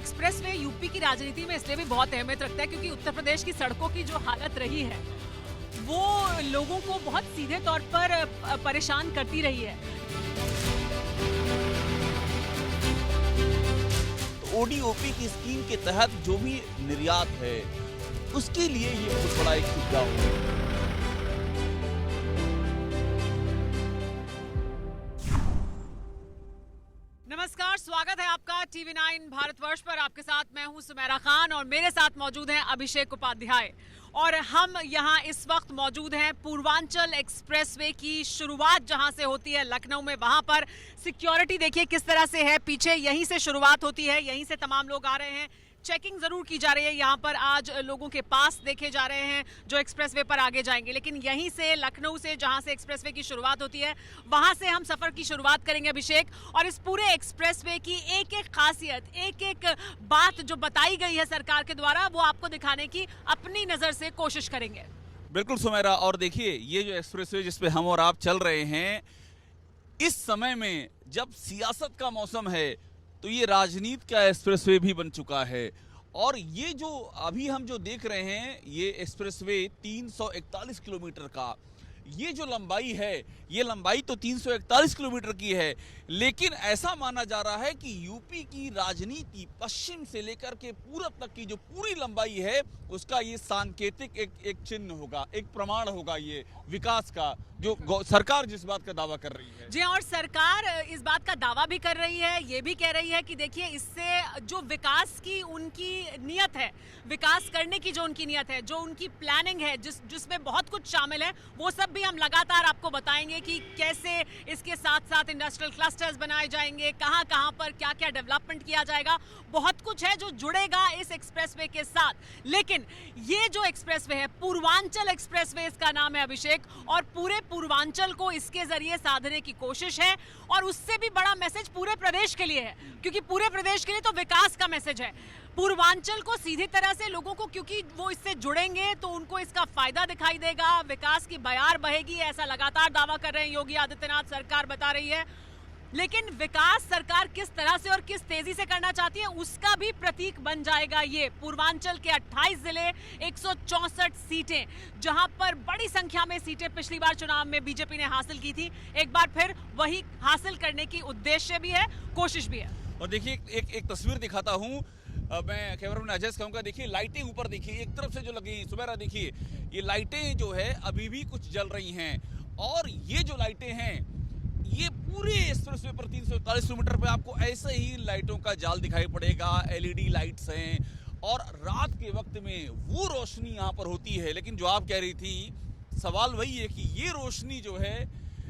Expressway UP की राजनीति में इसलिए भी बहुत अहमियत रखता है क्योंकि उत्तर प्रदेश की सड़कों की जो हालत रही है वो लोगों को बहुत सीधे तौर पर परेशान करती रही है। ओडीओपी की स्कीम के तहत जो भी निर्यात है उसके लिए ये बहुत बड़ा एक सुविधा होगा। नमस्कार, स्वागत है आपका टीवी9 भारतवर्ष पर। आपके साथ मैं हूं सुमेरा खान और मेरे साथ मौजूद हैं अभिषेक उपाध्याय और हम यहां इस वक्त मौजूद हैं पूर्वांचल एक्सप्रेसवे की शुरुआत जहां से होती है लखनऊ में। वहां पर सिक्योरिटी देखिए किस तरह से है, पीछे यहीं से शुरुआत होती है, यहीं से तमाम लोग आ रहे हैं। चेकिंग जरूर की जा रही है यहाँ पर, आज लोगों के पास देखे जा रहे हैं जो एक्सप्रेसवे पर आगे जाएंगे, लेकिन यहीं से लखनऊ से जहाँ से एक्सप्रेसवे की शुरुआत होती है वहाँ से हम सफर की शुरुआत करेंगे अभिषेक। और इस पूरे एक्सप्रेसवे की एक एक खासियत, एक एक बात जो बताई गई है सरकार के द्वारा वो आपको दिखाने की अपनी नजर से कोशिश करेंगे। बिल्कुल सुमेरा, और देखिए ये जो एक्सप्रेसवे जिस पे हम और आप चल रहे हैं इस समय में जब सियासत का मौसम है तो ये राजनीति का एक्सप्रेसवे भी बन चुका है। और ये जो अभी हम जो देख रहे हैं ये एक्सप्रेसवे 341 किलोमीटर का, ये जो लंबाई है ये लंबाई तो 341 किलोमीटर की है, लेकिन ऐसा माना जा रहा है कि यूपी की राजनीति पश्चिम से लेकर के पूरब तक की जो पूरी लंबाई है उसका ये सांकेतिक एक चिन्ह होगा, एक प्रमाण होगा ये विकास का, जो सरकार जिस बात का दावा कर रही है। जी, और सरकार इस बात का दावा भी कर रही है, ये भी कह रही है कि देखिए इससे जो विकास की उनकी नियत है, विकास करने की जो उनकी नियत है, जो उनकी प्लानिंग है, जिसमें बहुत कुछ शामिल है, वो सब भी हम लगातार आपको बताएंगे कि कैसे इसके साथ साथ इंडस्ट्रियल क्लस्टर्स बनाए जाएंगे, कहां कहां पर क्या क्या डेवलपमेंट किया जाएगा। बहुत कुछ है जो जुड़ेगा इस एक्सप्रेसवे के साथ। लेकिन ये जो एक्सप्रेसवे है पूर्वांचल एक्सप्रेसवे इसका नाम है अभिषेक, और पूरे पूर्वांचल को इसके जरिए साधने की कोशिश है और उससे भी बड़ा मैसेज पूरे प्रदेश के लिए है, क्योंकि पूरे प्रदेश के लिए तो विकास का मैसेज है। पूर्वांचल को सीधी तरह से लोगों को, क्योंकि वो इससे जुड़ेंगे तो उनको इसका फायदा दिखाई देगा, विकास की बयार बहेगी, ऐसा लगातार दावा कर रहे हैं योगी आदित्यनाथ, सरकार बता रही है। लेकिन विकास सरकार किस तरह से और किस तेजी से करना चाहती है उसका भी प्रतीक बन जाएगा ये पूर्वांचल के 28 जिले, 164 सीटें, जहां पर बड़ी संख्या में सीटें पिछली बार चुनाव में बीजेपी ने हासिल की थी, एक बार फिर वही हासिल करने की उद्देश्य भी है, कोशिश भी है। और देखिए एक तस्वीर दिखाता हूँ, मैं कैमरा मैन अजय से कहूँगा, देखिए लाइटें ऊपर देखिए एक तरफ से जो लगी सुमेरा, देखिए ये लाइटें जो है अभी भी कुछ जल रही हैं, और ये जो लाइटें हैं ये पूरे एक्सप्रेसवे पर 341 किलोमीटर पे आपको ऐसे ही लाइटों का जाल दिखाई पड़ेगा। एलईडी लाइट्स हैं और रात के वक्त में वो रोशनी यहाँ पर होती है। लेकिन जो आप कह रही थी, सवाल वही है कि ये रोशनी जो है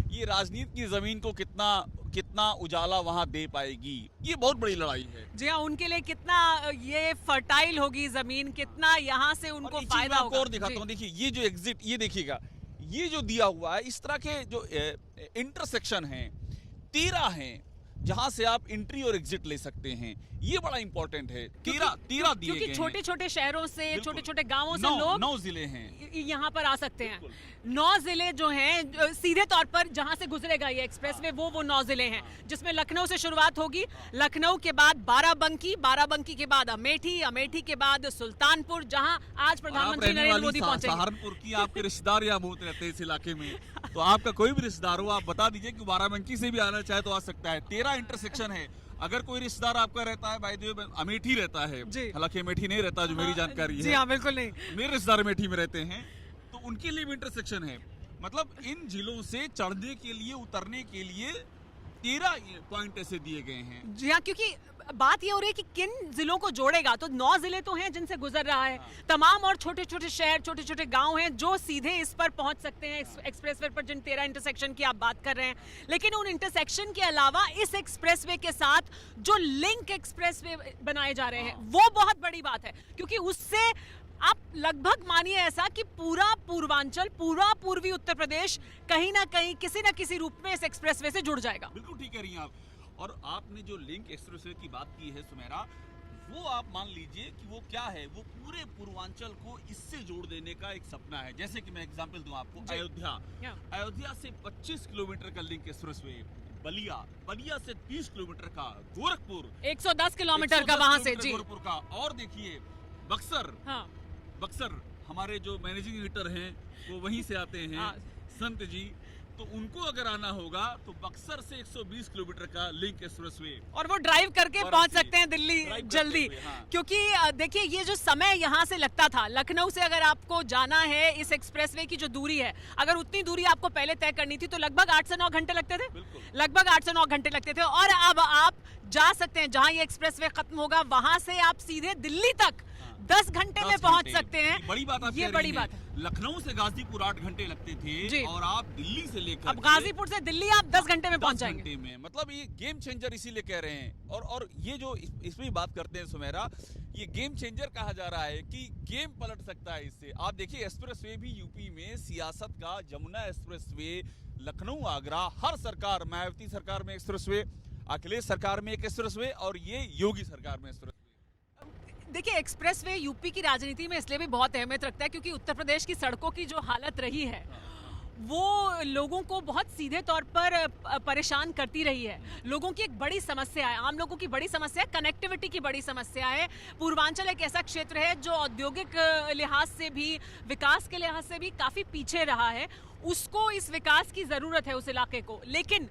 ये राजनीति की जमीन को कितना उजाला वहां दे पाएगी, ये बहुत बड़ी लड़ाई है। जी हाँ, उनके लिए कितना ये फर्टाइल होगी जमीन, कितना यहाँ से उनको फायदा होगा। और दिखाता हूँ, देखिए ये जो एग्जिट, ये देखिएगा, ये जो दिया हुआ है इस तरह के जो इंटरसेक्शन हैं 13 हैं जहां से आप एंट्री और एग्जिट ले सकते हैं, ये बड़ा इंपॉर्टेंट है। 13 दिए गए हैं, क्योंकि छोटे छोटे शहरों से, छोटे छोटे गांवों से लोग 9 जिले हैं यहाँ पर आ सकते हैं। 9 जिले जो हैं सीधे तौर पर जहां से गुजरेगा ये एक्सप्रेसवे वो 9 जिले हैं, जिसमें लखनऊ से शुरुआत होगी, लखनऊ के बाद बाराबंकी, बाराबंकी के बाद अमेठी, अमेठी के बाद सुल्तानपुर, जहां आज प्रधानमंत्री नरेंद्र मोदी पहुंचे। सहारनपुर की आपके रिश्तेदार यहाँ बहुत रहते हैं इस इलाके में, तो आपका कोई भी रिश्तेदार हो आप बता दीजिए कि बाराबंकी से भी आना चाहे तो आ सकता है। 13 इंटरसेक्शन है। अगर कोई रिश्तेदार आपका रहता है, बाय द वे अमेठी रहता है, हालांकि अमेठी नहीं रहता जो मेरी जानकारी है। जी हाँ, बिल्कुल नहीं, मेरे रिश्तेदार अमेठी में रहते हैं, तो उनके लिए भी इंटरसेक्शन है। मतलब इन जिलों से चढ़ने के लिए, उतरने के लिए 13 पॉइंट ऐसे दिए गए हैं। जी हाँ, क्योंकि बात ये हो रही है कि किन जिलों को जोड़ेगा, तो 9 जिले तो हैं जिनसे गुजर रहा है, तमाम और छोटे छोटे शहर, छोटे छोटे गांव हैं जो सीधे इस पर पहुंच सकते हैं, एक्सप्रेसवे पर जिन 13 इंटरसेक्शन की आप बात कर रहे हैं। लेकिन उन इंटरसेक्शन के अलावा इस एक्सप्रेसवे के साथ जो लिंक एक्सप्रेसवे बनाए जा रहे हैं वो बहुत बड़ी बात है, क्योंकि उससे आप लगभग मानिए ऐसा कि पूरा पूर्वांचल, पूरा पूर्वी उत्तर प्रदेश कहीं ना कहीं किसी ना किसी रूप में इस एक्सप्रेसवे से जुड़ जाएगा। बिल्कुल ठीक कह रही हैं आप। और आपने जो लिंक एक्सप्रेसवे की बात की है सुमेरा, वो आप मान लीजिए कि वो क्या है, वो पूरे पूर्वांचल को इससे जोड़ देने का एक सपना है। जैसे कि मैं एग्जांपल दूं आपको, अयोध्या से 25 किलोमीटर का लिंक एक्सप्रेसवे बलिया, बलिया से 30 किलोमीटर का गोरखपुर, 110 किलोमीटर का वहां से जी। गोरखपुर का। और देखिए बक्सर, हाँ। बक्सर हमारे जो मैनेजिंग एडिटर हैं वो वहीं से आते हैं, हाँ। संत जी, तो उनको अगर आना होगा तो बक्सर से 120 किलोमीटर का लिंक एक्सप्रेसवे, और वो ड्राइव करके पहुंच सकते हैं दिल्ली जल्दी। हाँ। क्योंकि देखिए ये जो समय यहाँ से लगता था, लखनऊ से अगर आपको जाना है इस एक्सप्रेसवे की जो दूरी है, अगर उतनी दूरी आपको पहले तय करनी थी तो लगभग 8 से 9 घंटे लगते थे। लगभग 8 से 9 घंटे लगते थे, और अब आप जा सकते हैं जहां ये एक्सप्रेसवे खत्म होगा वहां से आप सीधे दिल्ली तक 10 घंटे में पहुंच सकते हैं। बड़ी बात आप ये बड़ी बात है। लखनऊ से गाजीपुर 8 घंटे लगते थे और आप दिल्ली से लेकर अब गाजीपुर से दिल्ली आप 10 घंटे में पहुंच जाएंगे। में मतलब ये गेम चेंजर इसीलिए कह रहे हैं। और ये जो इसमें बात करते हैं सुमेरा, ये गेम चेंजर कहा जा रहा है कि गेम पलट सकता है इससे। आप देखिए एक्सप्रेसवे भी यूपी में सियासत का, जमुना एक्सप्रेसवे, लखनऊ आगरा, हर सरकार, मायावती सरकार में एक्सप्रेसवे, अखिलेश सरकार में एक एक्सप्रेसवे, और ये योगी सरकार में एक्सप्रेसवे। देखिए एक्सप्रेसवे यूपी की राजनीति में इसलिए भी बहुत अहमियत रखता है क्योंकि उत्तर प्रदेश की सड़कों की जो हालत रही है वो लोगों को बहुत सीधे तौर पर परेशान करती रही है। लोगों की एक बड़ी समस्या है, आम लोगों की बड़ी समस्या है, कनेक्टिविटी की बड़ी समस्या है। पूर्वांचल एक ऐसा क्षेत्र है जो औद्योगिक लिहाज से भी, विकास के लिहाज से भी काफ़ी पीछे रहा है। उसको इस विकास की ज़रूरत है, उस इलाके को। लेकिन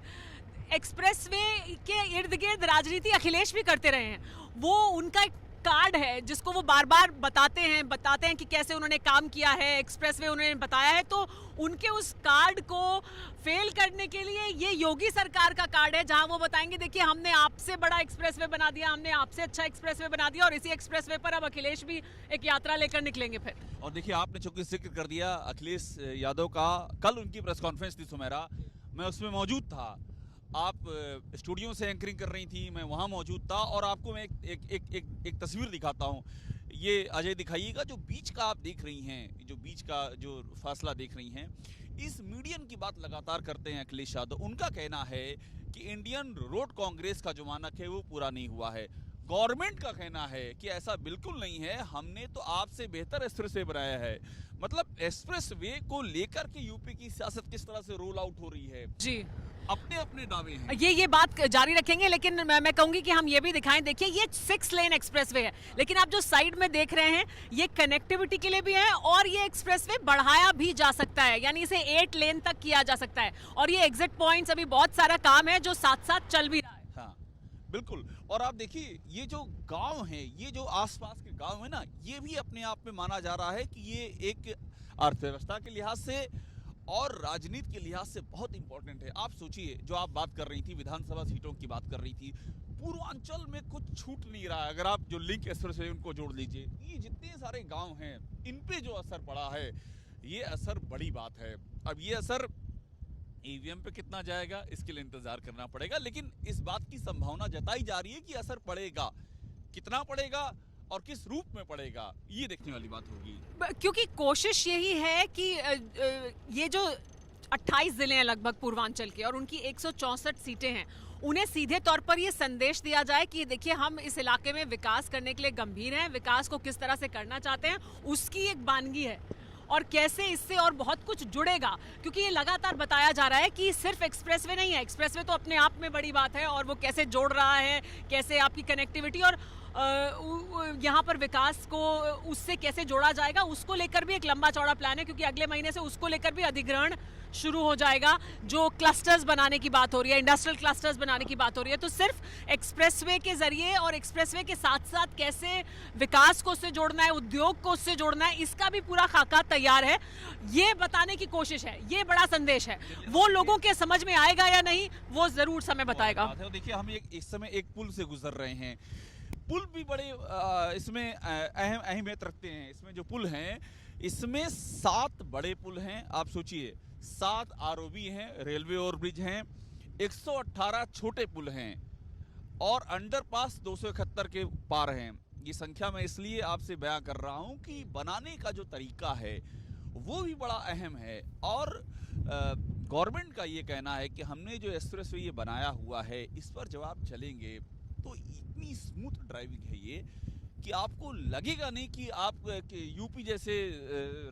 एक्सप्रेसवे के इर्द गिर्द राजनीति अखिलेश भी करते रहे हैं। वो उनका एक कार्ड है जिसको वो बार बार बताते हैं कि कैसे उन्होंने काम किया है, एक्सप्रेसवे उन्होंने बताया है। तो उनके उस कार्ड को फेल करने के लिए ये योगी सरकार का कार्ड है, जहां वो बताएंगे देखिए हमने आपसे बड़ा एक्सप्रेसवे बना दिया, हमने आपसे अच्छा एक्सप्रेसवे बना दिया, और इसी एक्सप्रेसवे पर अब अखिलेश भी एक यात्रा लेकर निकलेंगे फिर। और देखिए आपने चूंकि जिक्र कर दिया अखिलेश यादव का, कल उनकी प्रेस कॉन्फ्रेंस थी सुमेरा, मैं उसमें मौजूद था। आप स्टूडियो से एंकरिंग कर रही थी, मैं वहाँ मौजूद था, और आपको मैं एक तस्वीर दिखाता हूँ। ये अजय दिखाइएगा, जो बीच का आप देख रही हैं, जो बीच का जो फासला देख रही हैं, इस मीडियन की बात लगातार करते हैं अखिलेश यादव। उनका कहना है कि इंडियन रोड कांग्रेस का जो मानक है वो पूरा नहीं हुआ है। गवर्नमेंट का कहना है कि ऐसा बिल्कुल नहीं है, हमने तो आपसे बेहतर एक्सप्रेसवे बनाया है। मतलब एक्सप्रेसवे को लेकर के यूपी की सियासत किस तरह से रोल आउट हो रही है जी, अपने अपने दावे हैं। ये बात जारी रखेंगे, लेकिन मैं कहूंगी कि हम ये भी दिखाएं। देखिए ये 6 लेन एक्सप्रेसवे है, लेकिन आप जो साइड में देख रहे हैं ये कनेक्टिविटी के लिए भी है, और ये एक्सप्रेसवे बढ़ाया भी जा सकता है, यानी इसे 8 लेन तक किया जा सकता है। और ये एग्जिट पॉइंट्स, अभी बहुत सारा काम है जो साथ साथ चल भी रहा है। हाँ बिल्कुल। और आप देखिए ये जो गांव है, ये जो आसपास के गांव है ना, ये भी अपने आप में माना जा रहा है कि ये एक अर्थव्यवस्था के लिहाज से और राजनीति के लिहाज से बहुत इंपॉर्टेंट है। आप सोचिए, जो आप बात कर रही थी, विधानसभा सीटों की बात कर रही थी, पूर्वांचल में कुछ छूट नहीं रहा है। अगर आप जो लिंक एक्सप्रेस है उनको जोड़ लीजिए, ये जितने सारे गांव हैं इन पे जो असर पड़ा है, ये असर बड़ी बात है। अब ये असर ईवीएम पे कितना जाएगा इसके लिए इंतजार करना पड़ेगा, लेकिन इस बात की संभावना जताई जा रही है कि असर पड़ेगा। कितना पड़ेगा और किस रूप में पड़ेगा, ये देखने वाली बात होगी। क्योंकि कोशिश यही है कि ये जो 28 जिले हैं लगभग पूर्वांचल के, और उनकी 164 सीटें हैं, उन्हें सीधे तौर पर ये संदेश दिया जाए कि देखिए हम इस इलाके में विकास करने के लिए गंभीर हैं, विकास को किस तरह से करना चाहते हैं उसकी एक बानगी है, और कैसे इससे और बहुत कुछ जुड़ेगा। क्योंकि ये लगातार बताया जा रहा है कि सिर्फ एक्सप्रेसवे नहीं है, एक्सप्रेसवे तो अपने आप में बड़ी बात है, और वो कैसे जोड़ रहा है, कैसे आपकी कनेक्टिविटी और यहाँ पर विकास को उससे कैसे जोड़ा जाएगा, उसको लेकर भी एक लंबा चौड़ा प्लान है। क्योंकि अगले महीने से उसको लेकर भी अधिग्रहण शुरू हो जाएगा, जो क्लस्टर्स बनाने की बात हो रही है, इंडस्ट्रियल क्लस्टर्स बनाने की बात हो रही है। तो सिर्फ एक्सप्रेसवे के जरिए और एक्सप्रेसवे के साथ साथ कैसे विकास को उससे जोड़ना है, उद्योग को उससे जोड़ना है, इसका भी पूरा खाका तैयार है। ये बताने की कोशिश है, ये बड़ा संदेश है। वो लोगों के समझ में आएगा या नहीं, वो जरूर समय बताएगा। देखिए हम इस समय एक पुल से गुजर रहे हैं, पुल भी बड़े इसमें अहमियत रखते हैं। इसमें जो पुल हैं, इसमें 7 बड़े पुल हैं। आप सोचिए, 7 आरओबी हैं, रेलवे ओवरब्रिज हैं, 118 छोटे पुल हैं, और अंडरपास 271 के पार हैं। ये संख्या मैं इसलिए आपसे बयां कर रहा हूं कि बनाने का जो तरीका है वो भी बड़ा अहम है। और गवर्नमेंट का ये कहना है कि हमने जो एक्सप्रेसवे ये बनाया हुआ है, इस पर जब आप चलेंगे तो इतनी स्मूथ ड्राइविंग है ये कि आपको लगेगा नहीं कि आप यूपी जैसे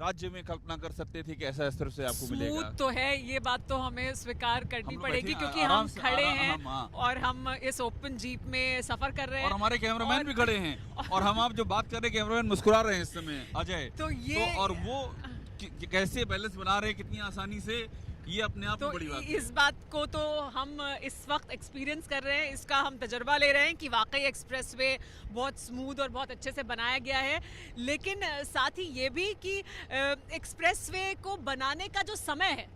राज्य में कल्पना कर सकते थे कि ऐसा स्तर से आपको मिलेगा। स्मूथ तो है, ये बात तो हमें स्वीकार करनी हम पड़ेगी, बैठे क्योंकि आराम हम से, खड़े आराम- हैं हम, हाँ। और हम इस ओपन जीप में सफर कर रहे हैं और हमारे कैमरामैन और- भी खड़े हैं और हम आप जो बात कर रहे हैं कैमरामैन मुस्कुरा रहे हैं इस समय अजय। तो ये और वो कैसे बैलेंस बना रहे हैं कितनी आसानी से, ये अपने आप तो में बड़ी बात है। इस बात को तो हम इस वक्त एक्सपीरियंस कर रहे हैं, इसका हम तजर्बा ले रहे हैं कि वाकई एक्सप्रेसवे बहुत स्मूथ और बहुत अच्छे से बनाया गया है। लेकिन साथ ही ये भी कि एक्सप्रेसवे को बनाने का जो समय है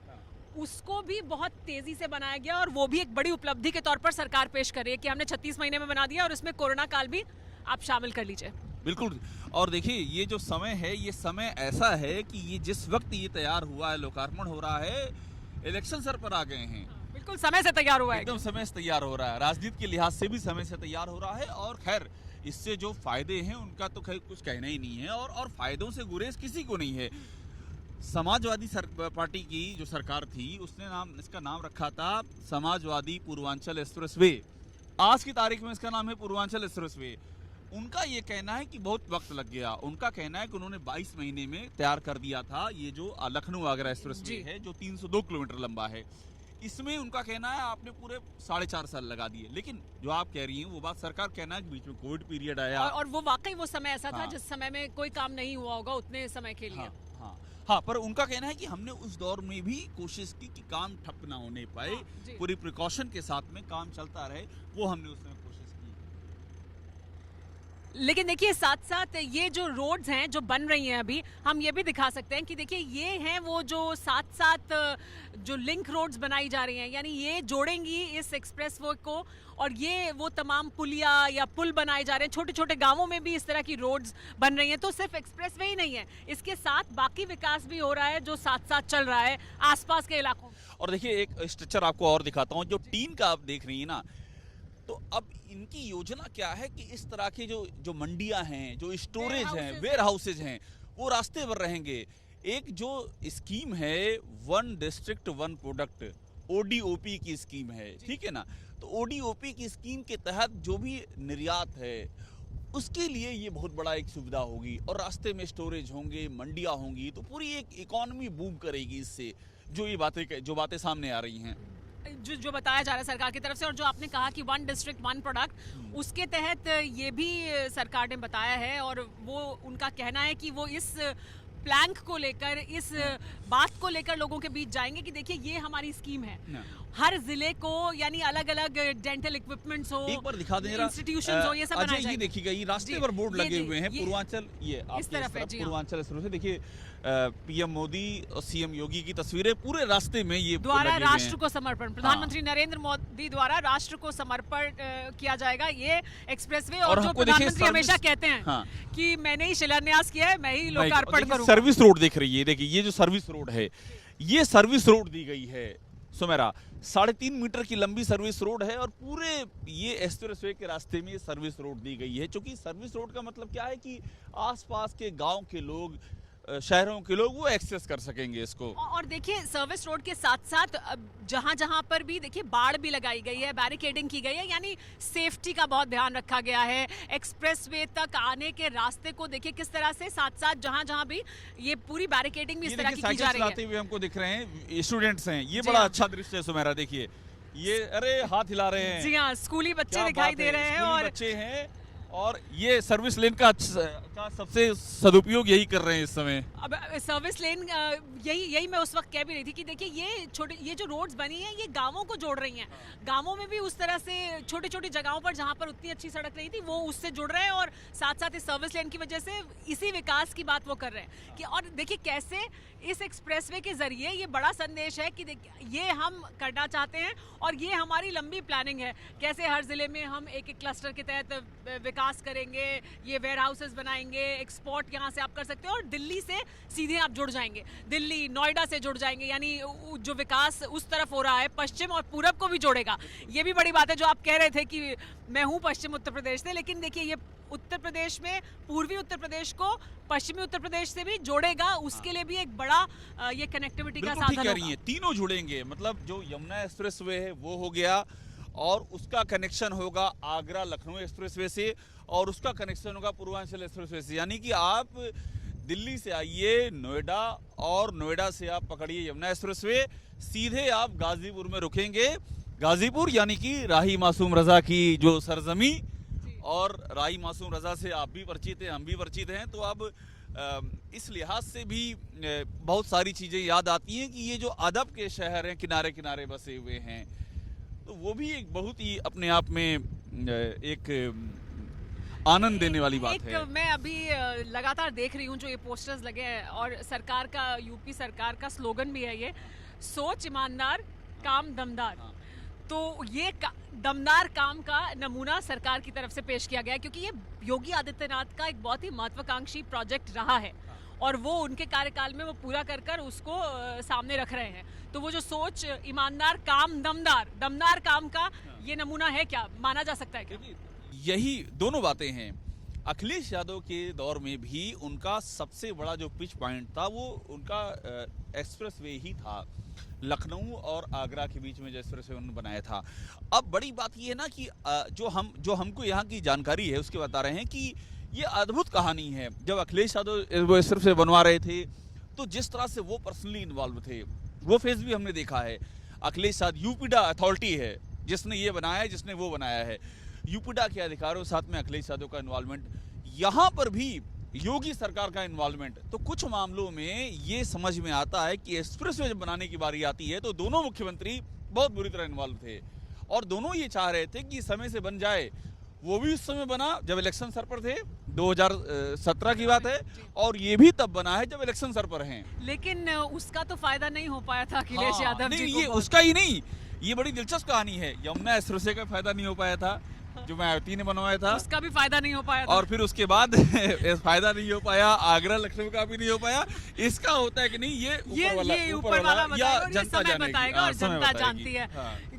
उसको भी बहुत तेजी से बनाया गया, और वो भी एक बड़ी उपलब्धि के तौर पर सरकार पेश कर रही है कि हमने 36 महीने में बना दिया और उसमें कोरोना काल भी आप शामिल कर लीजिए। बिल्कुल। और देखिए ये जो समय है, ये समय ऐसा है कि ये जिस वक्त ये तैयार हुआ है, लोकार्पण हो रहा है, इलेक्शन सर पर आ गए हैं, बिल्कुल समय से तैयार हुआ है, एकदम समय से तैयार हो रहा है, राजनीति के लिहाज से भी समय से तैयार हो रहा है। और खैर इससे जो फायदे हैं उनका तो खैर कुछ कहना ही नहीं है, और फायदों से गुरेज किसी को नहीं है। समाजवादी पार्टी की जो सरकार थी उसने इसका नाम रखा था समाजवादी पूर्वांचल एक्सप्रेसवे। आज की तारीख में इसका नाम है पूर्वांचल एक्सप्रेसवे। उनका ये कहना है कि बहुत वक्त लग गया। उनका कहना है कि उन्होंने 22 महीने में तैयार कर दिया था ये जो लखनऊ आगरा एक्सप्रेसवे है, जो 302 किलोमीटर लंबा है। इसमें उनका कहना है आपने पूरे 4.5 साल लगा दिए। लेकिन जो आप कह रही हैं वो बात सरकार कहना है कि बीच में कोविड पीरियड आया, और वो वाकई वो समय ऐसा था हाँ। जिस समय में कोई काम नहीं हुआ होगा उतने समय के लिए। हाँ, पर उनका कहना है कि हमने उस दौर में भी कोशिश की कि काम ठप ना होने पाए, जी। पूरी प्रिकॉशन के साथ में काम चलता रहे, वो हमने उसमें कोशिश की। लेकिन देखिए साथ साथ ये जो रोड्स हैं जो बन रही हैं अभी, हम ये भी दिखा सकते हैं कि देखिए ये हैं वो जो साथ साथ जो लिंक रोड्स बनाई जा रही हैं, यानी ये जोड़ेंगी इस एक्सप्रेसवे को, और ये वो तमाम पुलिया या पुल बनाए जा रहे हैं। छोटे छोटे गांवों में भी इस तरह की रोड्स बन रही हैं। तो सिर्फ एक्सप्रेसवे ही नहीं है, इसके साथ बाकी विकास भी हो रहा है जो साथ साथ चल रहा है आसपास के इलाकों में। और देखिए एक स्ट्रक्चर आपको और दिखाता हूँ, जो टीन का आप देख रही है ना, तो अब इनकी योजना क्या है कि इस तरह के जो मंडियां हैं, जो स्टोरेज हैं, वेयर हाउसेज हैं, वो रास्ते पर रहेंगे। एक जो स्कीम है one district one product, ODOP की स्कीम है, ठीक है ना। तो ODOP की स्कीम के तहत जो भी निर्यात है उसके लिए ये बहुत बड़ा एक सुविधा होगी, और रास्ते में स्टोरेज होंगे, मंडियां होंगी, तो पूरी एक इकोनॉमी बूम करेगी इससे। जो बातें सामने आ रही हैं, जो बताया जा रहा है सरकार की तरफ से, और जो आपने कहा कि वन डिस्ट्रिक्ट वन प्रोडक्ट, उसके तहत ये भी सरकार ने बताया है, और वो उनका कहना है कि वो इस प्लैंक को लेकर, इस बात को लेकर लोगों के बीच जाएंगे कि देखिए ये हमारी स्कीम है, हर जिले को यानी अलग अलग डेंटल इक्विपमेंट्स हो, एक बार दिखा दें इंस्टीट्यूशंस हो, ये सब बनाए ये जाएंगे। देखिएगा, ये रास्ते जी, पर बोर्ड ये लगे जी, हुए हैं ये पूर्वांचल, ये आप इस तरफ है, जी हाँ। पूर्वांचल एक्सप्रेस से देखिए PM मोदी और CM योगी की तस्वीरें पूरे रास्ते में ये द्वारा लगे हुए राष्ट्र हैं। को समर्पण, प्रधानमंत्री नरेंद्र मोदी द्वारा राष्ट्र को समर्पण किया जाएगा ये एक्सप्रेसवे। और जो हमको देखिए प्रधानमंत्री हमेशा सर्विस- कहते हैं हाँ। कि मैंने ही शिलान्यास किया है, मैं ही लोकार्पण करूंगा। सर्विस रोड देख रही है, देखिए ये जो सर्विस रोड है, ये सर्विस रोड दी गई है सुमेरा, 3.5 मीटर की लंबी सर्विस रोड है, और पूरे ये एक्सप्रेसवे के रास्ते में ये सर्विस रोड दी गई है। क्योंकि सर्विस रोड का मतलब क्या है कि आसपास के गांव के लोग, शहरों के लोग वो एक्सेस कर सकेंगे इसको। और देखिए सर्विस रोड के साथ साथ जहां जहां पर भी देखिए बाड़ भी लगाई गई है, बैरिकेडिंग की गई है, यानी सेफ्टी का बहुत ध्यान रखा गया है। एक्सप्रेसवे तक आने के रास्ते को देखिए किस तरह से साथ साथ जहां जहां भी ये पूरी बैरिकेडिंग भी इस तरह की जा रही है। चलाते हुए हमको दिख रहे हैं स्टूडेंट्स हैं, ये जी बड़ा हाँ। अच्छा दृश्य है सुमेरा, देखिए ये, अरे हाथ हिला रहे हैं। जी हाँ, स्कूली बच्चे क्या दिखाई बात दे रहे हैं, स्कूली और बच्चे हैं, और ये सर्विस लेन का सबसे सदुपयोग यही कर रहे हैं इस समय। अब सर्विस लेन यही मैं उस वक्त कह भी रही थी कि देखिए ये जो रोड्स बनी हैं ये गांवों को जोड़ रही हैं। गांवों में भी उस तरह से छोटी छोटी जगहों पर जहां पर उतनी अच्छी सड़क नहीं थी वो उससे जुड़ रहे हैं, और साथ साथ इस सर्विस लेन की वजह से इसी विकास की बात वो कर रहे हैं कि, और देखिए कैसे इस एक्सप्रेसवे के जरिए ये बड़ा संदेश है कि ये हम करना चाहते हैं, और ये हमारी लंबी प्लानिंग है, कैसे हर जिले में हम एक एक क्लस्टर के तहत विकास करेंगे, ये वेयर हाउसेस बनाएंगे, एक्सपोर्ट यहाँ से आप कर सकते हो, और दिल्ली से सीधे आप जुड़ जाएंगे, दिल्ली नोएडा से जुड़ जाएंगे, यानी जो विकास उस तरफ हो रहा है पश्चिम और पूरब को भी जोड़ेगा। ये भी बड़ी बात है जो आप कह रहे थे कि मैं हूँ पश्चिम उत्तर प्रदेश से, लेकिन देखिए ये उत्तर प्रदेश में पूर्वी उत्तर प्रदेश को पश्चिमी उत्तर प्रदेश से भी जोड़ेगा, उसके लिए भी एक बड़ा ये कनेक्टिविटी का साधन होगा। तीनों जुड़ेंगे, मतलब जो यमुना एक्सप्रेसवे है वो हो गया, और उसका कनेक्शन होगा आगरा लखनऊ एक्सप्रेसवे से और उसका कनेक्शन होगा पूर्वांचल एक्सप्रेसवे से। यानी कि आप दिल्ली से आइए नोएडा और नोएडा से आप पकड़िए यमुना एक्सप्रेसवे, सीधे आप गाजीपुर में रुकेंगे। गाजीपुर यानी कि राही मासूम रजा की जो सरजमी, और राही मासूम रजा से आप भी परिचित हैं, हम भी परिचित हैं। तो अब इस लिहाज से भी बहुत सारी चीज़ें याद आती हैं कि ये जो अदब के शहर हैं, किनारे किनारे बसे हुए हैं, तो वो भी एक बहुत ही अपने आप में एक आनंद देने वाली बात है। मैं अभी लगातार देख रही हूँ जो ये पोस्टर्स लगे हैं और सरकार का, यूपी सरकार का स्लोगन भी है ये, सोच ईमानदार काम दमदार। हाँ। तो ये दमदार काम का नमूना सरकार की तरफ से पेश किया गया है, क्योंकि ये योगी आदित्यनाथ का एक बहुत ही महत्वाकांक्षी प्रोजेक्ट रहा है और वो उनके कार्यकाल में वो पूरा कर कर उसको सामने रख रहे हैं। तो वो जो सोच ईमानदार काम दमदार काम का ये नमूना है, क्या माना जा सकता है क्या? यही दोनों बातें हैं। अखिलेश यादव के दौर में भी उनका सबसे बड़ा जो पिच पॉइंट था वो उनका एक्सप्रेसवे ही था, लखनऊ और आगरा के बीच में जो एक्सप्रेसवे उन्होंने बनाया था। अब बड़ी बात ये है ना कि जो हमको यहाँ की जानकारी है उसके बता रहे हैं कि ये अद्भुत कहानी है। जब अखिलेश यादव वो एक्सप्रेसवे बनवा रहे थे तो जिस तरह से वो पर्सनली इन्वॉल्व थे, वो फेज भी हमने देखा है। अखिलेश यादव यूपीडा अथॉरिटी है जिसने ये बनाया है, जिसने वो बनाया है, यूपीडा के अधिकारियों साथ में अखिलेश यादव का इन्वॉल्वमेंट, यहाँ पर भी योगी सरकार का इन्वॉल्वमेंट। तो कुछ मामलों में ये समझ में आता है कि एक्सप्रेसवे जब बनाने की बारी आती है तो दोनों मुख्यमंत्री बहुत बुरी तरह इन्वॉल्व थे और दोनों ये चाह रहे थे कि समय से बन जाए। वो भी उस समय बना जब इलेक्शन सर पर थे, 2017 की बात है, और ये भी तब बना है जब इलेक्शन सर पर हैं। लेकिन उसका तो फायदा नहीं हो पाया था अखिलेश यादव जी को। ये उसका ही नहीं, ये बड़ी दिलचस्प कहानी है। यमुना एक्सप्रेसवे का फायदा नहीं हो पाया था जो मायावती ने बनवाया था, उसका भी फायदा नहीं हो पाया था। और फिर उसके बाद फायदा नहीं हो पाया, आगरा लखनऊ का भी नहीं हो पाया। इसका होता है कि नहीं, ये ऊपर वाला या जनता बताएगा और जनता जानती है।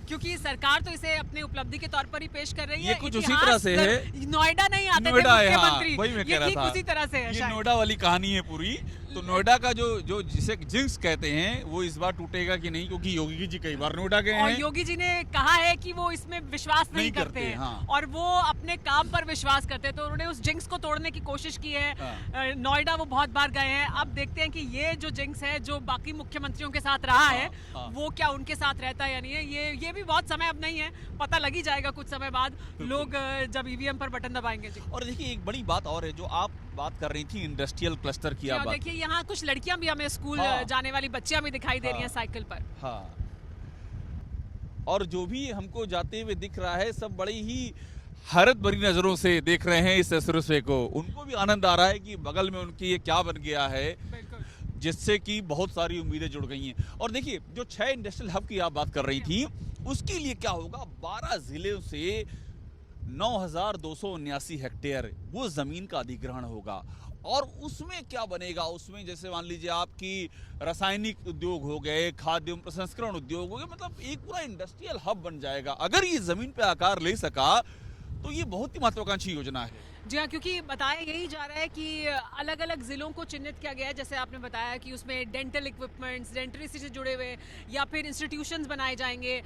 क्योंकि सरकार तो इसे अपने उपलब्धि के तौर पर ही पेश कर रही है। ये कुछ उसी तरह से है, नोएडा नहीं आते थे मुख्यमंत्री, वही मैं कह रहा था, उसी तरह से है। ये नोएडा वाली कहानी है पूरी। तो नोएडा का जो जिसे जिंक्स कहते हैं वो इस बार टूटेगा कि नहीं, क्योंकि योगी जी कई बार नोएडा गए हैं और योगी जी ने कहा है कि वो इसमें विश्वास नहीं करते हैं। हाँ। और वो अपने काम पर विश्वास करते हैं, तो उन्होंने उस जिंक्स को तोड़ने की कोशिश की है। हाँ। नोएडा वो बहुत बार गए हैं। अब देखते हैं कि ये जो जिंक्स है जो बाकी मुख्यमंत्रियों के साथ रहा है, वो क्या उनके साथ रहता है या नहीं है। ये भी बहुत समय अब नहीं है, पता लग ही जाएगा कुछ समय बाद, लोग जब ईवीएम पर बटन दबाएंगे जी। और देखिए एक बड़ी बात और है जो आप बात कर रही थी, इंडस्ट्रियल क्लस्टर की आप बात। देखिए यहाँ कुछ लड़कियां भी हमें स्कूल जाने वाली बच्चियां भी दिखाई दे रही हैं साइकिल पर। हाँ, और जो भी हमको जाते हुए दिख रहा है सब बड़ी ही हैरत भरी नजरों से देख रहे हैं इस एक्सप्रेसवे को। उनको भी आनंद आ रहा है कि बगल में उनकी ये क्या बन गया है, जिससे कि बहुत सारी उम्मीदें जुड़ गई हैं। और देखिए जो 6 इंडस्ट्रियल हब की आप बात कर रही थी, उसके लिए क्या होगा, 12 जिलों से 9,279 हेक्टेयर वो जमीन का अधिग्रहण होगा। और उसमें क्या बनेगा, उसमें जैसे मान लीजिए आपकी रासायनिक उद्योग हो गए, खाद्य एवं प्रसंस्करण उद्योग हो गए, मतलब एक पूरा इंडस्ट्रियल हब बन जाएगा। अगर ये जमीन पे आकार ले सका तो ये बहुत ही महत्वाकांक्षी योजना है। जी हाँ, क्योंकि बताया यही जा रहा है कि अलग अलग ज़िलों को चिन्हित किया गया है। जैसे आपने बताया कि उसमें डेंटल इक्विपमेंट्स, डेंटलिस्ट्री से जुड़े हुए या फिर इंस्टीट्यूशंस बनाए जाएंगे,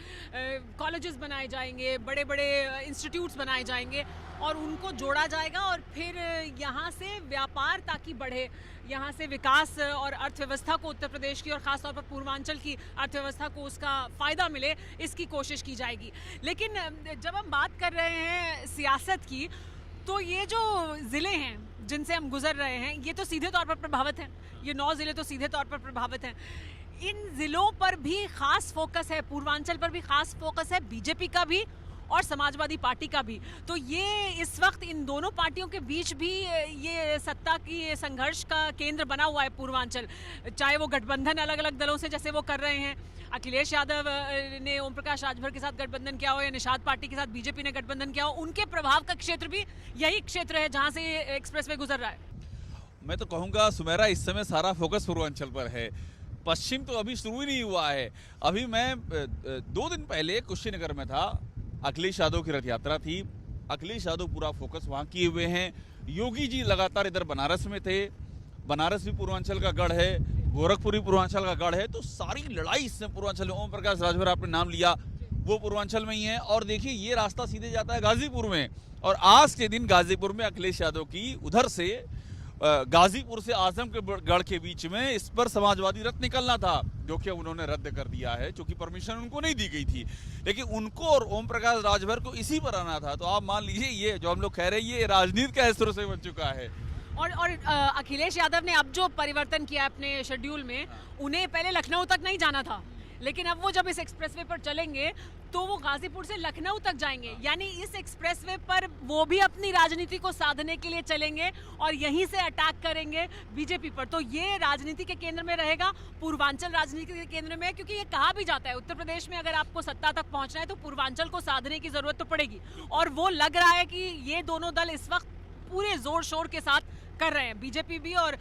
कॉलेजेस बनाए जाएंगे, बड़े बड़े इंस्टीट्यूट्स बनाए जाएंगे और उनको जोड़ा जाएगा। और फिर यहाँ से व्यापार ताकि बढ़े, यहाँ से विकास और अर्थव्यवस्था को, उत्तर प्रदेश की और ख़ासतौर पर पूर्वांचल की अर्थव्यवस्था को उसका फ़ायदा मिले, इसकी कोशिश की जाएगी। लेकिन जब हम बात कर रहे हैं सियासत की, तो ये जो ज़िले हैं जिनसे हम गुजर रहे हैं, ये तो सीधे तौर पर प्रभावित हैं। ये 9 ज़िले तो सीधे तौर पर प्रभावित हैं। इन ज़िलों पर भी खास फोकस है, पूर्वांचल पर भी खास फोकस है, बीजेपी का भी और समाजवादी पार्टी का भी। तो ये इस वक्त इन दोनों पार्टियों के बीच भी ये सत्ता की संघर्ष का केंद्र बना हुआ है पूर्वांचल। चाहे वो गठबंधन अलग अलग दलों से जैसे वो कर रहे हैं, अखिलेश यादव ने ओम प्रकाश राजभर के साथ गठबंधन किया हो या निषाद पार्टी के साथ बीजेपी ने गठबंधन किया हो, उनके प्रभाव का क्षेत्र भी यही क्षेत्र है जहां से एक्सप्रेसवे गुजर रहा है। मैं तो कहूँगा सुमेरा, इस समय सारा फोकस पूर्वांचल पर है। पश्चिम तो अभी शुरू ही नहीं हुआ है। अभी मैं 2 दिन पहले कुशीनगर में था, अखिलेश यादव की रथ यात्रा थी। अखिलेश यादव पूरा फोकस वहाँ किए हुए हैं। योगी जी लगातार इधर बनारस में थे, बनारस भी पूर्वांचल का गढ़ है, गोरखपुर भी पूर्वांचल का गढ़ है। तो सारी लड़ाई इसमें पूर्वांचल में, ओम प्रकाश राजभर आपने नाम लिया, वो पूर्वांचल में ही है। और देखिए ये रास्ता सीधे जाता है गाजीपुर में, और आज के दिन गाजीपुर में अखिलेश यादव की उधर से गाजीपुर से आजमगढ़ के बीच में इस पर समाजवादी रथ निकलना था, जो कि उन्होंने रद्द कर दिया है, क्योंकि परमिशन उनको नहीं दी गई थी। लेकिन उनको और ओम प्रकाश राजभर को इसी पर आना था। तो आप मान लीजिए ये जो हम लोग कह रहे हैं ये राजनीति का स्तर से बन चुका है। और अखिलेश यादव ने अब जो परिवर्तन किया अपने शेड्यूल में, उन्हें पहले लखनऊ तक नहीं जाना था, लेकिन अब वो जब इस एक्सप्रेसवे पर चलेंगे तो वो गाजीपुर से लखनऊ तक जाएंगे। यानी इस एक्सप्रेसवे पर वो भी अपनी राजनीति को साधने के लिए चलेंगे और यहीं से अटैक करेंगे बीजेपी पर। तो ये राजनीति के केंद्र में रहेगा, पूर्वांचल राजनीति के केंद्र में, क्योंकि ये कहा भी जाता है उत्तर प्रदेश में अगर आपको सत्ता तक पहुंचना है तो पूर्वांचल को साधने की जरूरत तो पड़ेगी। और वो लग रहा है कि ये दोनों दल इस वक्त पूरे जोर शोर के साथ कर रहे हैं, बीजेपी भी और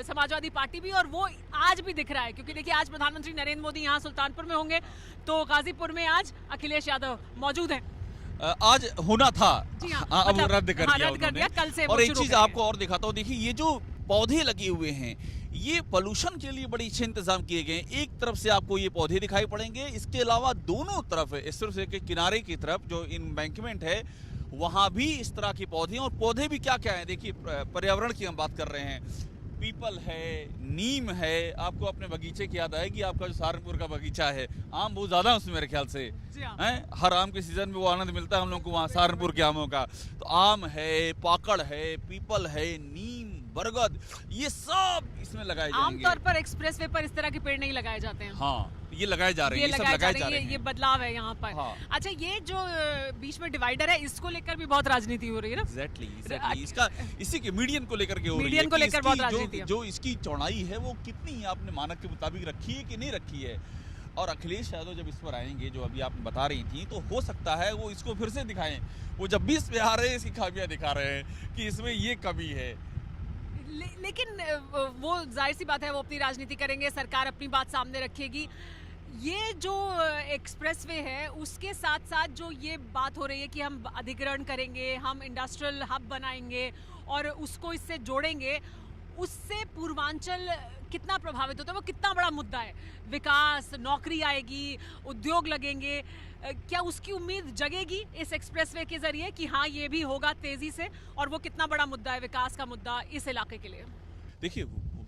समाजवादी पार्टी भी। और वो आज भी दिख रहा है, क्योंकि देखिए आज प्रधानमंत्री नरेंद्र मोदी यहाँ सुल्तानपुर में होंगे, तो गाजीपुर में आज अखिलेश यादव मौजूद हैं। आज होना था, जी हाँ, अब मतलब, रद्द कर दिया रद्द कर दिया, कल से और वो एक शुरू चीज करेंगे। आपको और दिखाता हूँ, देखिए ये जो पौधे लगे हुए हैं ये पोल्यूशन के लिए बड़े अच्छे इंतजाम किए गए हैं। एक तरफ से आपको ये पौधे दिखाई पड़ेंगे, इसके अलावा दोनों तरफ एक्सप्रेसवे के किनारे की तरफ जो एम्बैंकमेंट है वहां भी इस तरह के पौधे हैं। और पौधे भी क्या क्या है, देखिए पर्यावरण की हम बात कर रहे हैं, पीपल है, नीम है। आपको अपने बगीचे की याद आएगी, आपका जो सहारनपुर का बगीचा है, आम बहुत ज्यादा है उसमें मेरे ख्याल से हैं। हर आम के सीजन में वो आनंद मिलता है हम लोग को वहाँ सहारनपुर के आमों का। तो आम है, पाकड़ है, पीपल है, नीम, बरगद, ये सब इसमें लगाए जाएंगे। आमतौर पर एक्सप्रेसवे पर इस तरह के पेड़ नहीं लगाए जाते हैं। हाँ, ये लगाए जा रहे हैं, ये सब लगाए जा रहे हैं। ये बदलाव है यहाँ पर। हाँ। अच्छा, ये जो बीच में डिवाइडर है इसको लेकर भी बहुत राजनीति हो रही है ना। Exactly. इसका इसी के मीडियन को लेकर के हो रही है। मीडियन को कि लेकर इसकी बहुत राजनीति है। जो इसकी चौड़ाई है वो कितनी आपने मानक के मुताबिक रखी है कि नहीं रखी है। और अखिलेश यादव जब इस पर आएंगे, जो अभी आप बता रही थी, तो हो सकता है वो इसको फिर से दिखाएं। वो जब भी इस पे आ रहे हैं इसकी खामियां दिखा रहे हैं कि इसमें ये कमी है। लेकिन वो जाहिर सी बात है, वो अपनी राजनीति करेंगे, सरकार अपनी बात सामने रखेगी। ये जो एक्सप्रेसवे है उसके साथ साथ जो ये बात हो रही है कि हम अधिग्रहण करेंगे, हम इंडस्ट्रियल हब बनाएंगे और उसको इससे जोड़ेंगे, उससे पूर्वांचल कितना प्रभावित होता है, वो कितना बड़ा मुद्दा है। विकास, नौकरी आएगी, उद्योग लगेंगे, क्या उसकी उम्मीद जगेगी इस एक्सप्रेसवे के जरिए कि हाँ ये भी होगा तेजी से? और वो कितना बड़ा मुद्दा है, विकास का मुद्दा इस इलाके के लिए? देखिए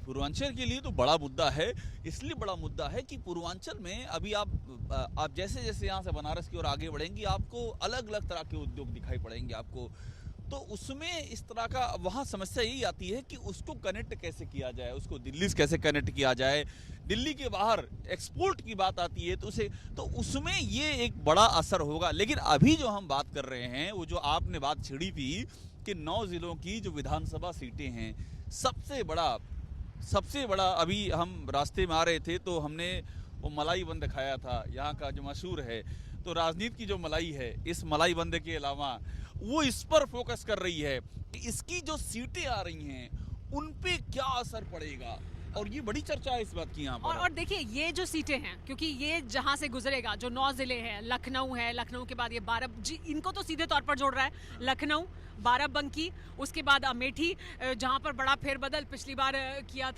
पूर्वांचल के लिए तो बड़ा मुद्दा है, इसलिए बड़ा मुद्दा है कि पूर्वांचल में अभी आप जैसे जैसे यहाँ से बनारस की ओर आगे बढ़ेंगी आपको अलग अलग तरह के उद्योग दिखाई पड़ेंगे आपको। तो उसमें इस तरह का वहाँ समस्या यही आती है कि उसको कनेक्ट कैसे किया जाए, उसको दिल्ली से कैसे कनेक्ट किया जाए। दिल्ली के बाहर एक्सपोर्ट की बात आती है तो उसमें ये एक बड़ा असर होगा। लेकिन अभी जो हम बात कर रहे हैं, वो जो आपने बात छिड़ी थी कि 9 जिलों की जो विधानसभा सीटें हैं, सबसे बड़ा अभी हम रास्ते में आ रहे थे तो हमने वो मलाई बंद खाया था, यहाँ का जो मशहूर है। तो राजनीति की जो मलाई है, इस मलाई बंद के अलावा वो इस पर फोकस कर रही है, इसकी जो सीटें आ रही हैं उन पे क्या असर पड़ेगा। और ये बड़ी चर्चा है इस बात की यहाँ पर। और देखिए ये जो सीटें हैं, क्योंकि ये जहाँ से गुजरेगा, जो 9 जिले हैं, लखनऊ है, लखनऊ के बाद ये 12 इनको तो सीधे तौर पर जोड़ रहा है, लखनऊ, बाराबंकी, उसके बाद अमेठी, जहाँ पर बड़ा फेरबदल पिछली बार किया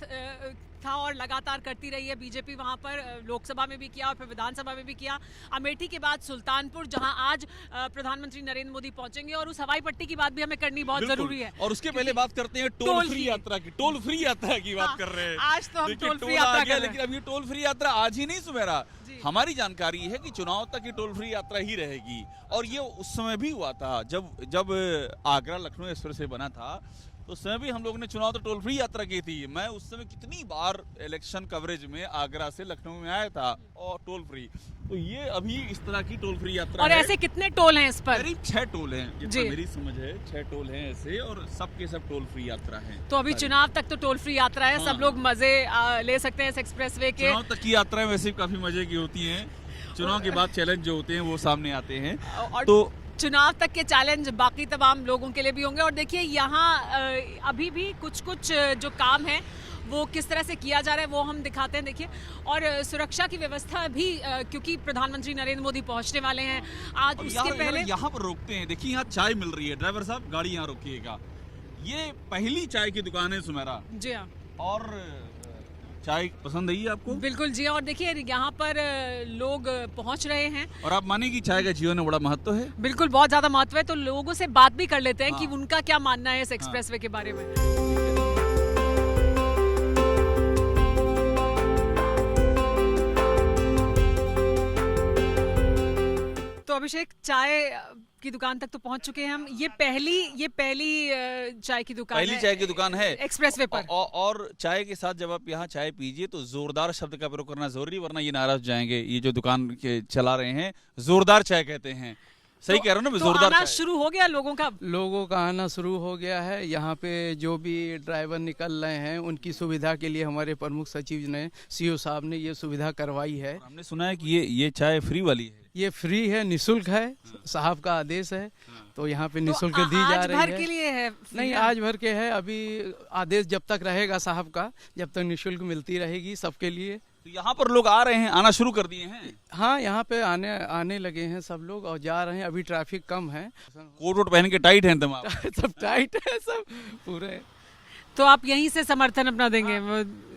था और लगातार करती रही है बीजेपी, वहाँ पर लोकसभा में भी किया और फिर विधानसभा में भी किया। अमेठी के बाद सुल्तानपुर, जहाँ आज प्रधानमंत्री नरेंद्र मोदी पहुंचेंगे, और उस हवाई पट्टी की बात भी हमें करनी बहुत जरूरी है। और उसके पहले बात करते हैं टोल फ्री यात्रा की। टोल फ्री यात्रा की बात कर रहे हैं। आज तो हम टोल फ्री यात्रा कर रहे हैं, लेकिन अभी टोल फ्री यात्रा आज ही नहीं सुमेरा। हमारी जानकारी है कि चुनाव तक ये टोल फ्री यात्रा ही रहेगी। और ये उस समय भी हुआ था जब आगरा लखनऊ एक्सप्रेसवे बना था, तो उस समय भी हम लोगों ने चुनाव तो टोल फ्री यात्रा की थी। मैं उस समय कितनी बार इलेक्शन कवरेज में आगरा से लखनऊ में आया था, और टोल फ्री। तो ये अभी इस तरह की टोल फ्री यात्रा और है। ऐसे कितने टोल हैं इस पर? करीब 6 टोल हैं, जितना मेरी समझ है 6 टोल हैं ऐसे, और सबके सब टोल फ्री यात्रा है। तो अभी चुनाव तक तो टोल फ्री यात्रा है। सब लोग मजे ले सकते हैं इस एक्सप्रेसवे के। चुनाव तक की यात्राएं वैसे भी काफी मजे की होती हैं, चुनाव के बाद चैलेंज जो होते हैं वो सामने आते हैं। और तो चुनाव तक के चैलेंज बाकी तमाम लोगों के लिए भी होंगे। और देखिए यहाँ अभी भी कुछ जो काम है वो किस तरह से किया जा रहा है वो हम दिखाते हैं। देखिए, और सुरक्षा की व्यवस्था भी, क्योंकि प्रधानमंत्री नरेंद्र मोदी पहुंचने वाले हैं आज, उसके पहले यहाँ पर रोकते हैं। देखिए यहाँ चाय मिल रही है, ड्राइवर साहब गाड़ी यहाँ रोकिएगा। ये पहली चाय की दुकान है सुमेरा। जी हाँ। और चाय पसंद है आपको? बिल्कुल जी। और देखिए यहाँ पर लोग पहुंच रहे हैं। और आप माने कि चाय का जीवन में बड़ा महत्व है? बिल्कुल, बहुत ज्यादा महत्व है। तो लोगों से बात भी कर लेते हैं हाँ। कि उनका क्या मानना है इस एक्सप्रेसवे के बारे में। तो अभिषेक, चाय की दुकान तक तो पहुंच चुके हैं हम। ये पहली चाय की दुकान पहली चाय की दुकान है एक्सप्रेसवे पर। और चाय के साथ जब आप यहाँ चाय पीजिए तो जोरदार शब्द का प्रयोग करना जरूरी, वरना ये नाराज हो जाएंगे। ये जो दुकान के चला रहे हैं जोरदार चाय कहते हैं, सही कह रहा हूँ ना? तो जोरदार आना चाय शुरू हो गया लोगों का? लोगों का आना शुरू हो गया है। यहाँ पे जो भी ड्राइवर निकल रहे हैं उनकी सुविधा के लिए हमारे प्रमुख सचिव ने, सीओ साहब ने ये सुविधा करवाई है। हमने सुना है कि ये चाय फ्री वाली है। ये फ्री है, निशुल्क है, साहब का आदेश है, तो यहाँ पे निशुल्क दी जा आज रही भर है। के लिए है? नहीं, आज भर के है। अभी आदेश जब तक रहेगा साहब का, जब तक निशुल्क मिलती रहेगी सबके लिए। तो यहाँ पर लोग आ रहे हैं, आना शुरू कर दिए हैं? हाँ, यहाँ पे आने लगे हैं सब लोग और जा रहे हैं। अभी ट्रैफिक कम है। कोट वोट पहन के टाइट हैं तमाम। सब टाइट है, सब पूरे। तो आप यहीं से समर्थन अपना देंगे?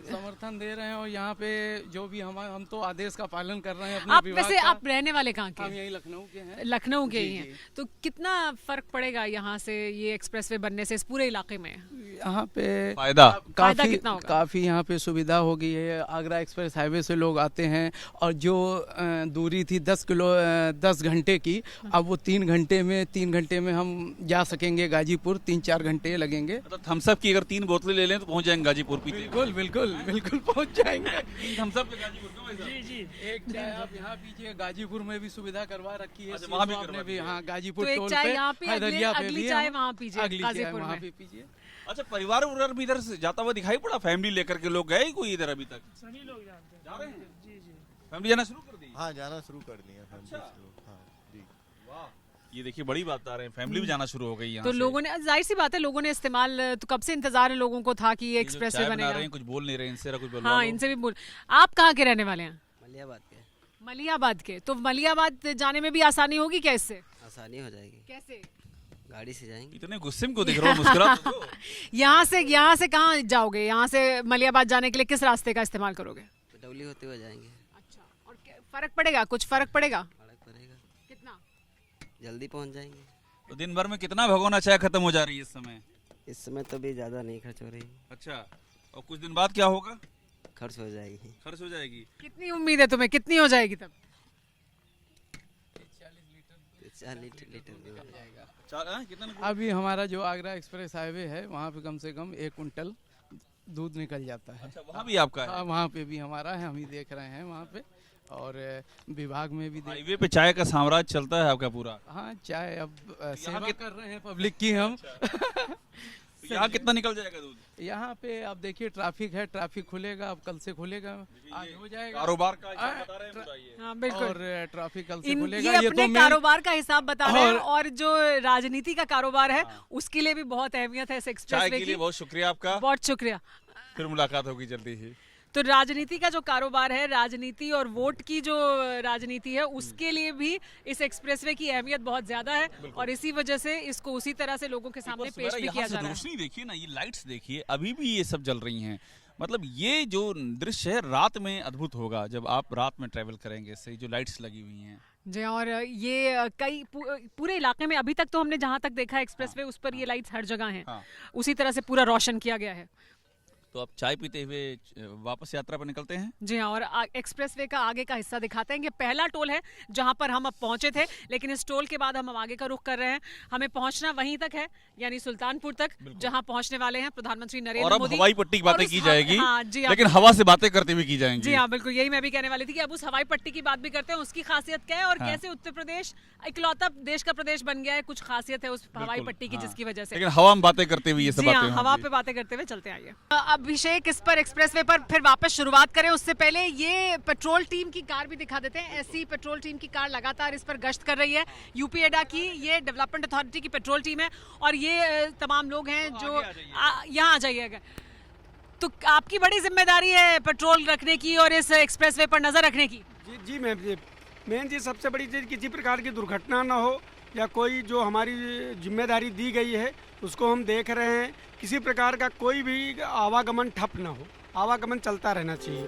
समर्थन दे रहे हैं और यहाँ पे जो भी हम तो आदेश का पालन कर रहे हैं अपने आप विभाग वैसे का। आप रहने वाले कहाँ के? हम यही लखनऊ के हैं। लखनऊ के जी, ही हैं। जी। तो कितना फर्क पड़ेगा यहाँ से, ये एक्सप्रेसवे बनने से इस पूरे इलाके में? यहाँ पे फायदा काफी कितना होगा? काफी यहाँ पे सुविधा हो गई है। आगरा एक्सप्रेस हाईवे से लोग आते हैं और जो दूरी थी 10 घंटे की, अब वो 3 घंटे में हम जा सकेंगे गाजीपुर। 3-4 घंटे लगेंगे। मतलब थम्सअप की अगर 3 बोतलें ले लें तो पहुंच जाएंगे गाजीपुर पीते। बिल्कुल बिल्कुल बिल्कुल पहुँच जाएंगे। थम्सअप पे गाजीपुर क्यों भाई साहब? जी जी। एक चाय आप यहाँ पीजिए। गाजीपुर में भी सुविधा करवा रखी है। अच्छा, वहाँ भी आपने करवा भी, दी है। हाँ, गाजीपुर तो एक टोल चाय पे, यहाँ पे, हैदरिया पे अगली भी चाय हम- वहाँ पीजिए, अगली चाय गाजीपुर वहाँ में। पे पीजिए। अच्छा, परिवार उधर भी इधर से जाता हुआ दिखाई पड़ा? फैमिली लेकर के लोग गए कोई इधर अभी तक? सभी लोग जानते हैं। जा रहे हैं? जी जी। फैमिली जाना शुरू कर दी? हाँ, जाना शुरू कर दिया फैमिली अच्छा। से लोग। हाँ जी। वाह, ये देखिए बड़ी बात बता रहे हैं, फैमिली भी जाना शुरू हो गई यहाँ तो से। लोगों ने, जाहिर सी बात है, लोगों ने इस्तेमाल, तो कब से इंतजार है लोगों को था कि ये ये जो एक्सप्रेसवे चाय बना रहे बनेगा। हैं, कुछ बोल नहीं रहे, इनसे जरा कुछ बोलवा हाँ, लो। इनसे भी बोल। आप कहाँ के रहने वाले हैं? मलियाबाद के। मलियाबाद के। तो मलियाबाद जाने में भी आसानी होगी क्या इससे? आसानी हो जाएगी, कैसे? गाड़ी से जाएंगे। इतने गुस्से में क्यों दिख रहे हो? मुस्कुरा तो दो। यहाँ से कहाँ जाओगे? यहाँ से मलियाबाद जाने के लिए किस रास्ते का इस्तेमाल करोगे? पटौली होते हुए जाएंगे। अच्छा, और फर्क पड़ेगा? कुछ फर्क पड़ेगा? सड़क पड़ेगा, कितना? जल्दी पहुंच जाएंगे। तो दिन भर में कितना भगोना चाय खत्म हो जा रही है इस समय? इस समय तो भी ज़्यादा नहीं खर्च हो रही, अच्छा, और कुछ दिन बाद क्या होगा? खर्च हो जाएगी। खर्च हो जाएगी। कितनी उम्मीद है तुम्हें, कितनी हो जाएगी तब? 40 लीटर भी हो जाएगा। कितना? अभी हमारा जो आगरा एक्सप्रेस हाईवे है वहाँ पे कम से कम 1 कुंटल दूध निकल जाता है। अच्छा, वहाँ भी आपका है? हाँ, वहाँ पे भी हमारा है, हम ही देख रहे हैं वहाँ पे। और विभाग में भी हाईवे पे चाय का साम्राज्य चलता है आपका पूरा? हाँ, चाय अब सेवा के- कर रहे हैं पब्लिक की हम। तो यहाँ कितना निकल जाएगा दूध? यहाँ पे अब देखिए ट्रैफिक है, ट्रैफिक खुलेगा, अब कल से खुलेगा, आज हो जाएगा। कारोबार का हिसाब बता रहे हैं पूरा ये। हाँ, बिल्कुल। और ट्रैफिक कल से ये खुलेगा। ये अपने तो कारोबार का हिसाब बता रहे हैं, और- और जो राजनीति का कारोबार है उसके लिए भी बहुत अहमियत है इस चाय एक्सप्रेसवे के की। लिए बहुत शुक्रिया आपका। बहुत शुक्रिया। फिर मुलाकात होगी जल्दी ही। तो राजनीति का जो कारोबार है, राजनीति और वोट की जो राजनीति है, उसके लिए भी इस एक्सप्रेसवे की अहमियत बहुत ज्यादा है, और इसी वजह से इसको उसी तरह से लोगों के सामने पेश भी किया जा रहा है। रोशनी देखिए ना, ये लाइट्स देखिए, अभी भी ये सब जल रही हैं। मतलब ये जो दृश्य है रात में अद्भुत होगा जब आप रात में ट्रैवल करेंगे, इससे जो लाइट्स लगी हुई हैं। जी, और ये कई पूरे इलाके में अभी तक तो हमने जहां तक देखा एक्सप्रेसवे, उस पर ये लाइट्स हर जगह हैं। हाँ। उसी तरह से पूरा रोशन किया गया है। तो आप चाय पीते हुए वापस यात्रा पर निकलते हैं। जी हाँ, और एक्सप्रेसवे का आगे का हिस्सा दिखाते हैं। ये पहला टोल है जहां पर हम अब पहुंचे थे, लेकिन इस टोल के बाद हम आगे का रुख कर रहे हैं। हमें पहुंचना वहीं तक है, यानी सुल्तानपुर तक, जहां पहुंचने वाले हैं प्रधानमंत्री और नरेंद्र अब मोदी। हवाई पट्टी की बातें और उस की जाएगी, हाँ, जी हाँ, लेकिन हवा से बातें करते हुए की जाएंगी। जी हाँ, बिल्कुल, यही मैं भी कहने वाली थी कि अब उस हवाई पट्टी की बात भी करते हैं। उसकी खासियत क्या है और हाँ। कैसे उत्तर प्रदेश इकलौता देश का प्रदेश बन गया है। कुछ खासियत है उस हवाई बिल्कुल, पट्टी की, हाँ। जिसकी वजह से। लेकिन हवा में बातें करते हुए ये सब जी बातें हाँ, हवा होंगी। पे बातें करते हुए चलते आइए। अभिषेक, इस पर एक्सप्रेसवे पर फिर वापस शुरुआत करें उससे पहले ये पेट्रोल टीम की कार भी दिखा देते हैं। ऐसी पेट्रोल टीम की कार लगातार इस पर गश्त कर रही है। यूपी एडा की ये डेवलपमेंट अथॉरिटी की पेट्रोल टीम है, और ये तमाम लोग हैं जो यहाँ आ जाइएगा। तो आपकी बड़ी जिम्मेदारी है पेट्रोल रखने की और इस एक्सप्रेसवे पर नजर रखने की। जी जी मैम जी, मेन चीज़ सबसे बड़ी चीज़ किसी प्रकार की दुर्घटना ना हो, या कोई जो हमारी जिम्मेदारी दी गई है उसको हम देख रहे हैं। किसी प्रकार का कोई भी आवागमन ठप ना हो। आवागमन चलता रहना चाहिए।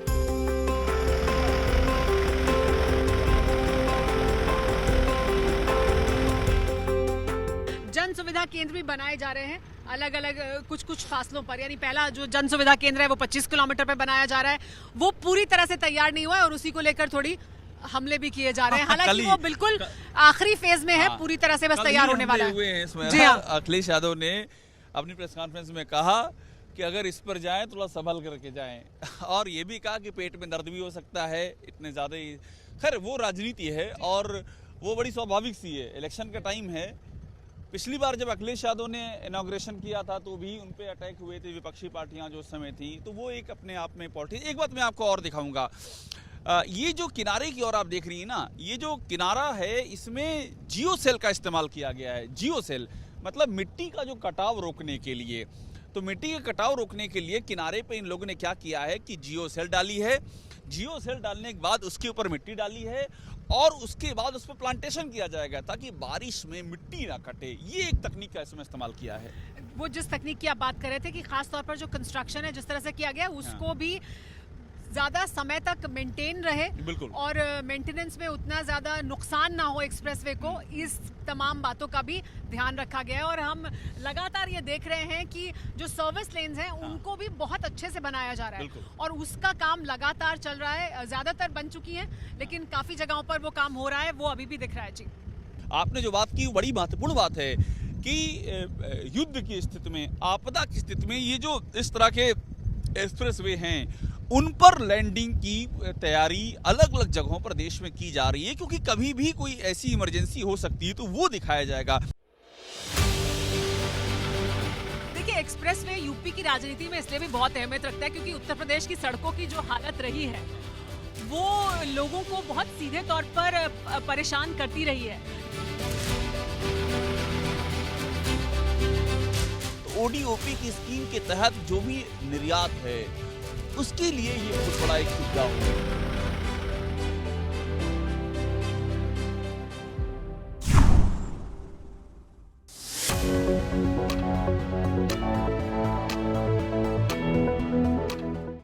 जन सुविधा केंद्र भी बनाए जा रहे हैं अलग अलग कुछ कुछ फासलों पर। यानी पहला जो जन सुविधा केंद्र है वो 25 किलोमीटर पे बनाया जा रहा है, वो पूरी तरह से तैयार नहीं हुआ है और उसी को लेकर थोड़ी हमले भी किए जा रहे हैं। हालांकि वो बिल्कुल आखिरी फेज में है, पूरी तरह से बस तैयार होने वाला है। जी हाँ, अखिलेश यादव ने अपनी प्रेस कॉन्फ्रेंस में कहा कि अगर इस पर जाएं तो थोड़ा संभल करके जाएं, और ये भी कहा कि पेट में दर्द भी हो सकता है, इतने ज्यादा ही। खैर वो राजनीति है और वो बड़ी स्वाभाविक सी है, इलेक्शन का टाइम है। पिछली बार जब अखिलेश यादव ने इनॉग्रेशन किया था तो भी उन पे अटैक हुए थे विपक्षी पार्टियां जो उस समय थी, तो वो एक अपने आप में पॉलिटिक्स। एक बात मैं आपको और दिखाऊंगा, ये जो किनारे की ओर आप देख रही है ना, ये जो किनारा है इसमें जियो सेल का इस्तेमाल किया गया है। जियो सेल मतलब मिट्टी का जो कटाव रोकने के लिए। तो मिट्टी के कटाव रोकने के लिए किनारे पे इन लोगों ने क्या किया है कि जियो सेल डाली है। जियो सेल डालने के बाद उसके ऊपर मिट्टी डाली है और उसके बाद उस पर प्लांटेशन किया जाएगा ताकि बारिश में मिट्टी ना कटे। ये एक तकनीक का इसमें इस्तेमाल किया है। वो जिस तकनीक की आप बात कर रहे थे कि खास तौर पर जो कंस्ट्रक्शन है जिस तरह से किया गया उसको भी ज्यादा समय तक मेंटेन रहे, बिल्कुल, और मेंटेनेंस में उतना ज्यादा नुकसान ना हो एक्सप्रेसवे को, इस तमाम बातों का भी ध्यान रखा गया है। और हम लगातार ये देख रहे हैं कि जो सर्विस लेन्स हैं उनको भी बहुत अच्छे से बनाया जा रहा है और उसका काम लगातार चल रहा है। ज्यादातर बन चुकी हैं लेकिन काफी जगहों पर वो काम हो रहा है, वो अभी भी दिख रहा है। जी, आपने जो बात की वो बड़ी महत्वपूर्ण बात है कि युद्ध की स्थिति में, आपदा की स्थिति में ये जो इस तरह के एक्सप्रेसवे हैं उन पर लैंडिंग की तैयारी अलग अलग जगहों पर देश में की जा रही है, क्योंकि कभी भी कोई ऐसी इमरजेंसी हो सकती है तो वो दिखाया जाएगा। देखिए, एक्सप्रेसवे यूपी की राजनीति में इसलिए भी बहुत अहमियत रखता है क्योंकि उत्तर प्रदेश की सड़कों की जो हालत रही है वो लोगों को बहुत सीधे तौर पर परेशान करती रही है। तो ओडीओपी की स्कीम के तहत जो भी निर्यात है उसके लिए ये बहुत बड़ा एक सुविधा होगा।